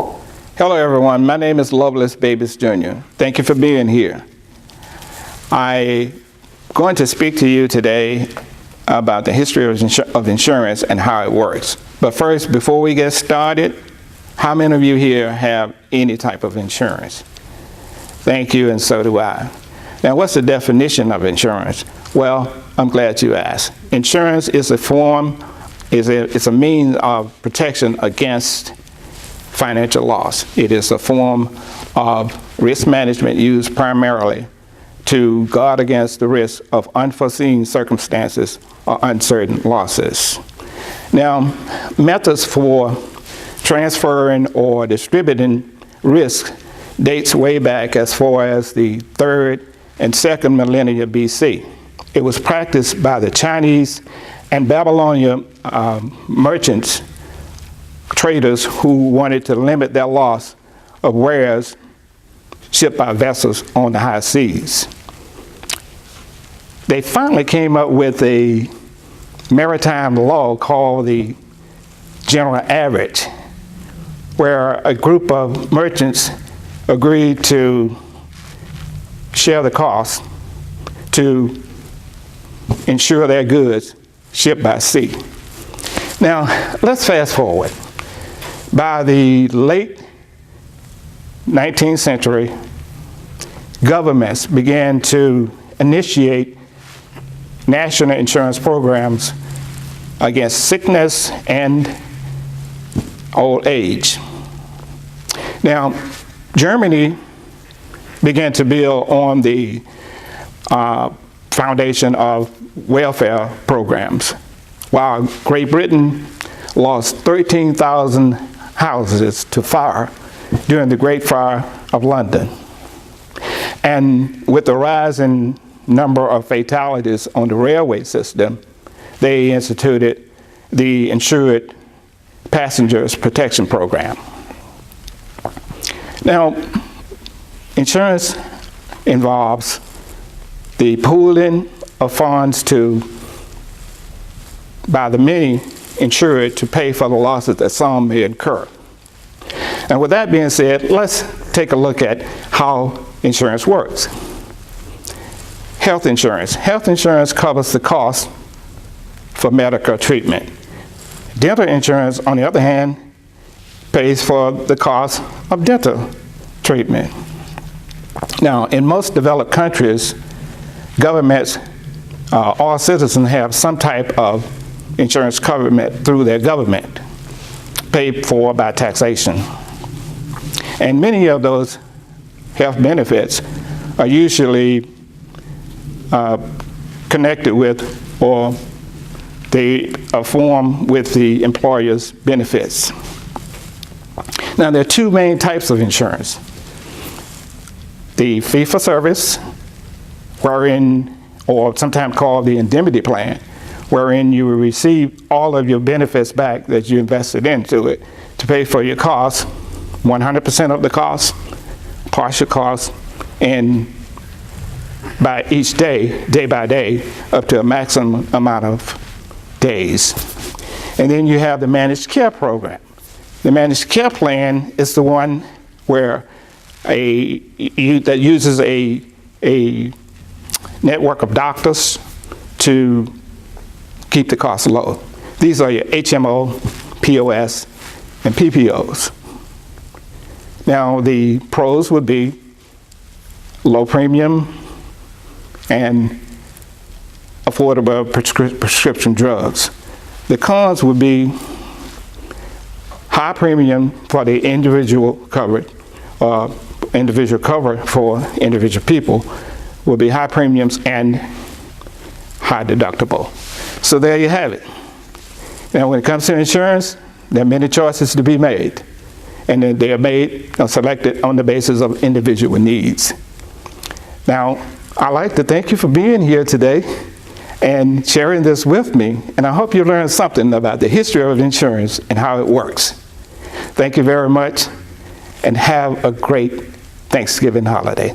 Hello everyone, my name is Lovelace Babies Jr. Thank you for being here. I'm going to speak to you today about the history of insurance and how it works. But first, before we get started, how many of you here have any type of insurance? Thank you, and so do I. Now, what's the definition of insurance? Well, I'm glad you asked. Insurance is it's a means of protection against financial loss. It is a form of risk management used primarily to guard against the risk of unforeseen circumstances or uncertain losses. Now, methods for transferring or distributing risk dates way back as far as the 3rd and 2nd millennia BC. It was practiced by the Chinese and Babylonian merchants, traders who wanted to limit their loss of wares shipped by vessels on the high seas. They finally came up with a maritime law called the General Average, where a group of merchants agreed to share the cost to insure their goods shipped by sea. Now, let's fast forward. By the late 19th century, governments began to initiate national insurance programs against sickness and old age. Now, Germany began to build on the foundation of welfare programs, while Great Britain lost 13,000 houses to fire during the Great Fire of London. And with the rise in number of fatalities on the railway system, they instituted the Insured Passengers Protection Program. Now, insurance involves the pooling of funds by the many insured to pay for the losses that some may incur. And with that being said, let's take a look at how insurance works. Health insurance. Health insurance covers the cost for medical treatment. Dental insurance, on the other hand, pays for the cost of dental treatment. Now, in most developed countries, governments, all citizens have some type of insurance coverage through their government, paid for by taxation. And many of those health benefits are usually connected with, or they are formed with the employer's benefits. Now, there are two main types of insurance. The fee-for-service, wherein, or sometimes called the indemnity plan, wherein you will receive all of your benefits back that you invested into it to pay for your costs, 100% of the cost, partial cost, and by each day, day by day, up to a maximum amount of days. And then you have the managed care program. The managed care plan is the one where that uses a network of doctors to keep the costs low. These are your HMO, POS, and PPOs. Now, the pros would be low premium and affordable prescription drugs. The cons would be high premium for the individual coverage, individual cover for individual people will be high premiums and high deductible. So there you have it. Now, when it comes to insurance, there are many choices to be made, and they are made or selected on the basis of individual needs. Now, I'd like to thank you for being here today and sharing this with me, and I hope you learned something about the history of insurance and how it works. Thank you very much, and have a great Thanksgiving holiday.